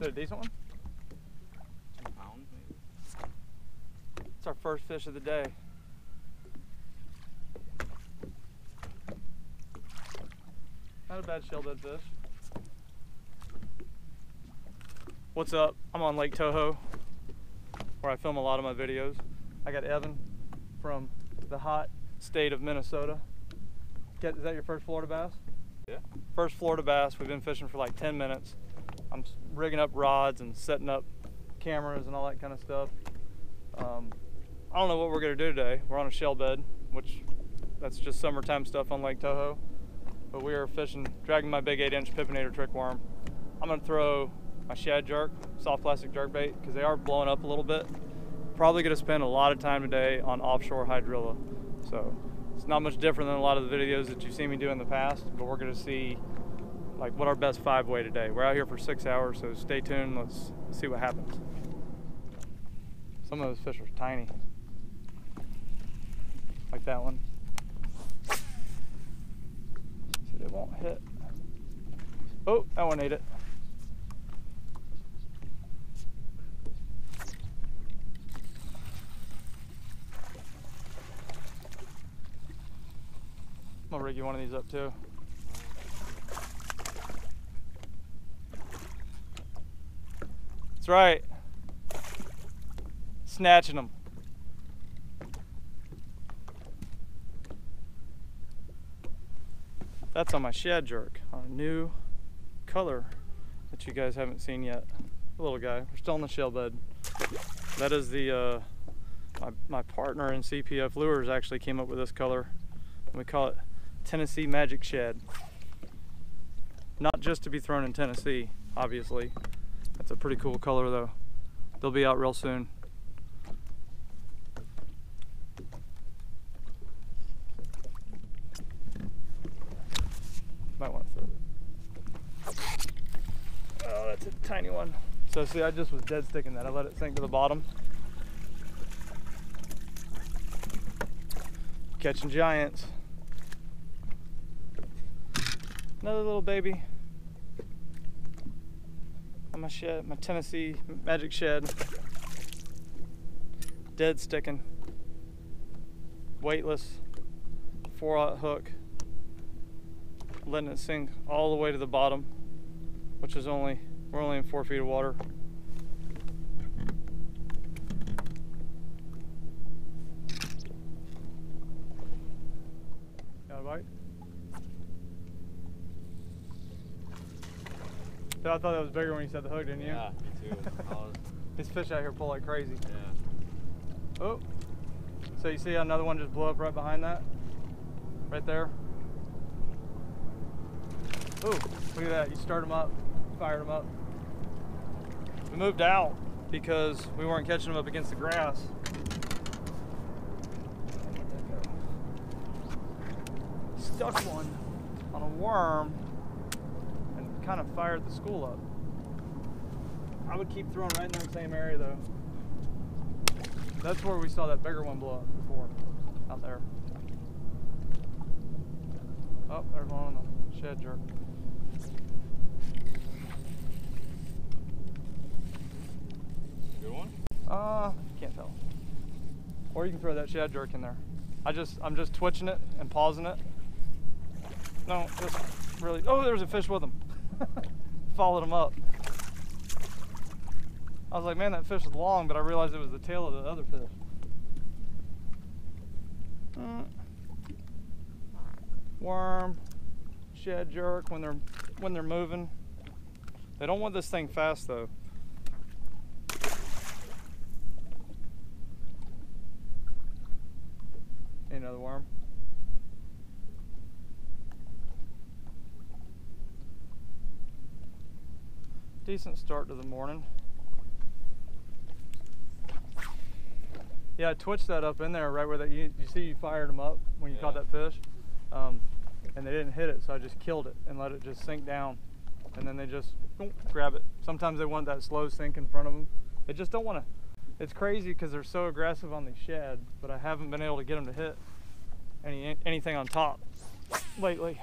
it a decent one? 2 pounds maybe. It's our first fish of the day. Not a bad shellbed fish. What's up? I'm on Lake Toho, where I film a lot of my videos. I got Evan from the hot state of Minnesota. Is that your first Florida bass? Yeah. First Florida bass. We've been fishing for like 10 minutes. I'm rigging up rods and setting up cameras and all that kind of stuff. I don't know what we're gonna do today. We're on a shell bed, which that's just summertime stuff on Lake Toho. But we are fishing, dragging my big 8-inch Pippin Jr trick worm. I'm gonna throw my shad jerk, soft plastic jerk bait, because they are blowing up a little bit. Probably gonna spend a lot of time today on offshore hydrilla. So it's not much different than a lot of the videos that you've seen me do in the past, but we're gonna see like what our best 5-way today. We're out here for 6 hours, so stay tuned. Let's see what happens. Some of those fish are tiny, like that one. See, they won't hit. Oh, that one ate it. I'm gonna rig you one of these up too. That's right. Snatching them. That's on my shad jerk on a new color that you guys haven't seen yet. A little guy. We're still on the shell bed. That is the my partner in CPF Lures actually came up with this color, and we call it Tennessee Magic Shad. Not just to be thrown in Tennessee, obviously. That's a pretty cool color though. They'll be out real soon. Might want to throw it. Oh, that's a tiny one. So see, I just was dead sticking that. I let it sink to the bottom. Catching giants. Another little baby on my shad, my Tennessee Magic Shad. Dead sticking. Weightless. 4/0 hook. Letting it sink all the way to the bottom, which is we're only in 4 feet of water. Got a bite? So I thought that was bigger when you said the hook, didn't you? Yeah, me too. These fish out here pull like crazy. Yeah. Oh, so you see another one just blew up right behind that? Right there? Oh, look at that. You start them up, fired them up. We moved out because we weren't catching them up against the grass. Stuck one on a worm and kind of fired the school up. I would keep throwing right in that same area though. That's where we saw that bigger one blow up before, out there. Oh, there's one on the shad jerk. Good one? Can't tell. Or you can throw that shad jerk in there. I'm just twitching it and pausing it. No, just really. Oh, there's a fish with him. Followed him up. I was like, man, that fish is long, but I realized it was the tail of the other fish. Worm, shad jerk when they're moving. They don't want this thing fast though. Another worm. Decent start to the morning. Yeah, I twitched that up in there right where you see you fired them up when you caught that fish, and they didn't hit it, so I just killed it and let it just sink down, and then they just grab it. Sometimes they want that slow sink in front of them. They just don't want to. It's crazy because they're so aggressive on these shad, but I haven't been able to get them to hit anything on top lately.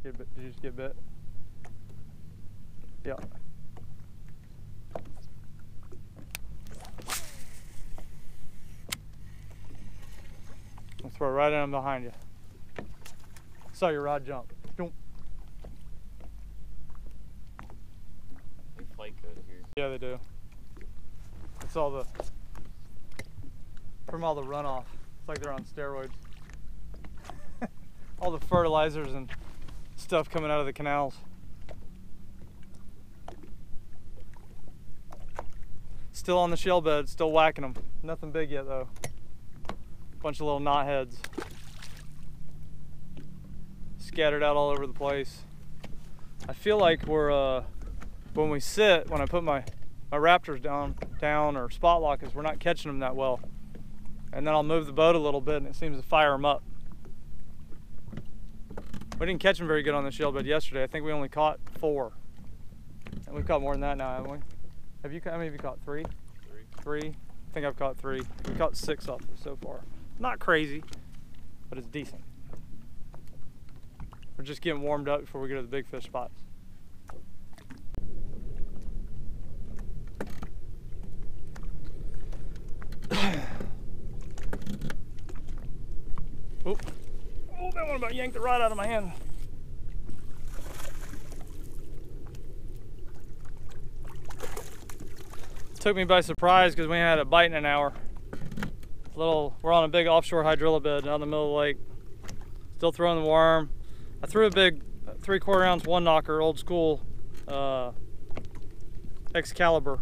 get bit? Did you just get bit? Yeah. I'll throw it right in behind you. Saw your rod jump. Don't. They fight good here. Yeah, they do. It's all the from all the runoff. It's like they're on steroids. All the fertilizers and stuff coming out of the canals. Still on the shell bed, still whacking them. Nothing big yet though. Bunch of little knotheads scattered out all over the place. I feel like we're when we sit, when I put my raptors down or spot lock, is we're not catching them that well. And then I'll move the boat a little bit and it seems to fire them up. We didn't catch them very good on the shell bed yesterday. I think we only caught 4. And we've caught more than that now, haven't we? Have you? How many have you caught? 3? 3. I think I've caught 3. We've caught 6 off so far. Not crazy, but it's decent. We're just getting warmed up before we go to the big fish spots. Oh, that one about yanked the rod out of my hand. Took me by surprise because we had a bite in an hour. We're on a big offshore hydrilla bed out in the middle of the lake. Still throwing the worm. I threw a big 3/4 ounce one knocker, old school Excalibur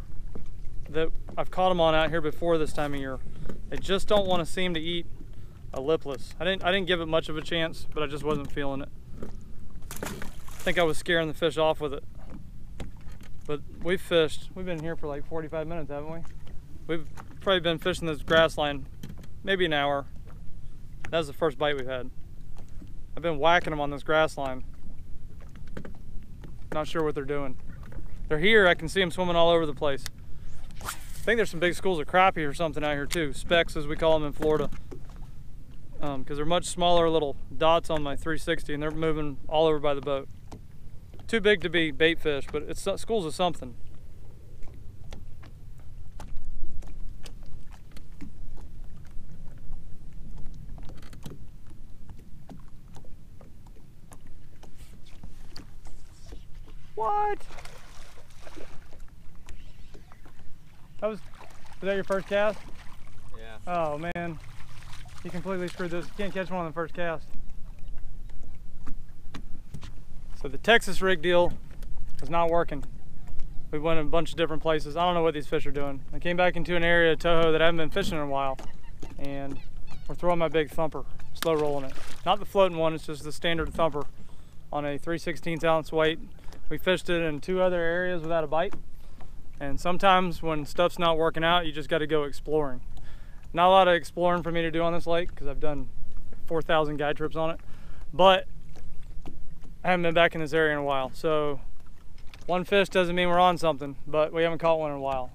that I've caught them on out here before this time of year. They just don't want to seem to eat a lipless. I didn't give it much of a chance, but I just wasn't feeling it. I think I was scaring the fish off with it. But we've been here for like 45 minutes, haven't we? We've probably been fishing this grass line maybe an hour. That was the first bite we've had. I've been whacking them on this grass line. Not sure what they're doing. They're here, I can see them swimming all over the place. I think there's some big schools of crappie or something out here too. Specks, as we call them in Florida. Because they're much smaller little dots on my 360 and they're moving all over by the boat. Too big to be bait fish, but it's schools of something. What? Was that your first cast? Yeah. Oh man, you completely screwed this. You can't catch one on the first cast. So the Texas rig deal is not working. We went in a bunch of different places. I don't know what these fish are doing. I came back into an area of Toho that I haven't been fishing in a while, and we're throwing my big thumper, slow rolling it. Not the floating one, it's just the standard thumper on a 3/16 ounce weight. We fished it in 2 other areas without a bite. And sometimes when stuff's not working out, you just got to go exploring. Not a lot of exploring for me to do on this lake because I've done 4,000 guide trips on it, but I haven't been back in this area in a while. So one fish doesn't mean we're on something, but we haven't caught one in a while.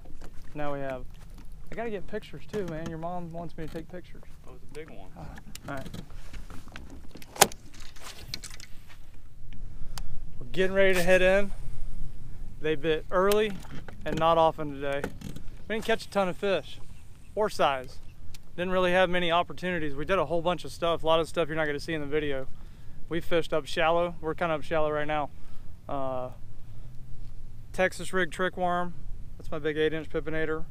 Now we have. I got to get pictures too, man. Your mom wants me to take pictures. That was a big one. All right. We're getting ready to head in. They bit early and not often today. We didn't catch a ton of fish or size. Didn't really have many opportunities. We did a whole bunch of stuff, a lot of stuff you're not going to see in the video. We fished up shallow. We're kind of up shallow right now. Texas rig trick worm. That's my big 8-inch pippinator.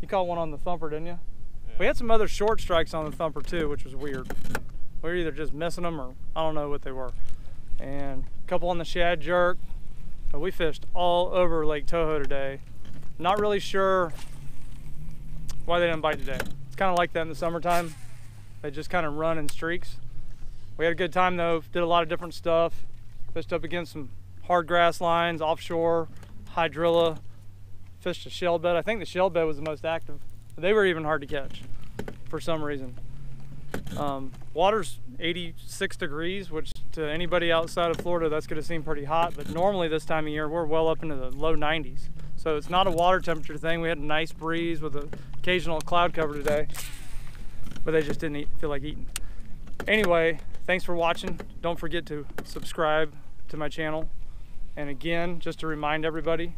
You caught one on the thumper, didn't you? Yeah. We had some other short strikes on the thumper too, which was weird. We were either just missing them or I don't know what they were. And a couple on the shad jerk. But we fished all over Lake Toho today. Not really sure why they didn't bite today. It's kind of like that in the summertime. They just kind of run in streaks. We had a good time though, did a lot of different stuff. Fished up against some hard grass lines, offshore, hydrilla, fished a shell bed. I think the shell bed was the most active. They were even hard to catch for some reason. Water's 86 degrees, which to anybody outside of Florida, that's gonna seem pretty hot, but normally this time of year, we're well up into the low 90s. So it's not a water temperature thing. We had a nice breeze with an occasional cloud cover today, but they just didn't feel like eating. Anyway, thanks for watching. Don't forget to subscribe to my channel. And again, just to remind everybody,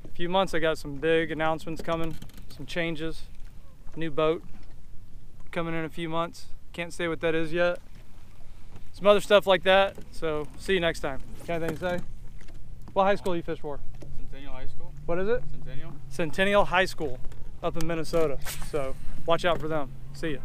a few months I got some big announcements coming, some changes, new boat coming in a few months. Can't say what that is yet. Some other stuff like that. So see you next time. Got anything to say? What high school you fish for? Centennial High School? What is it? Centennial? Centennial High School up in Minnesota. So watch out for them. See ya.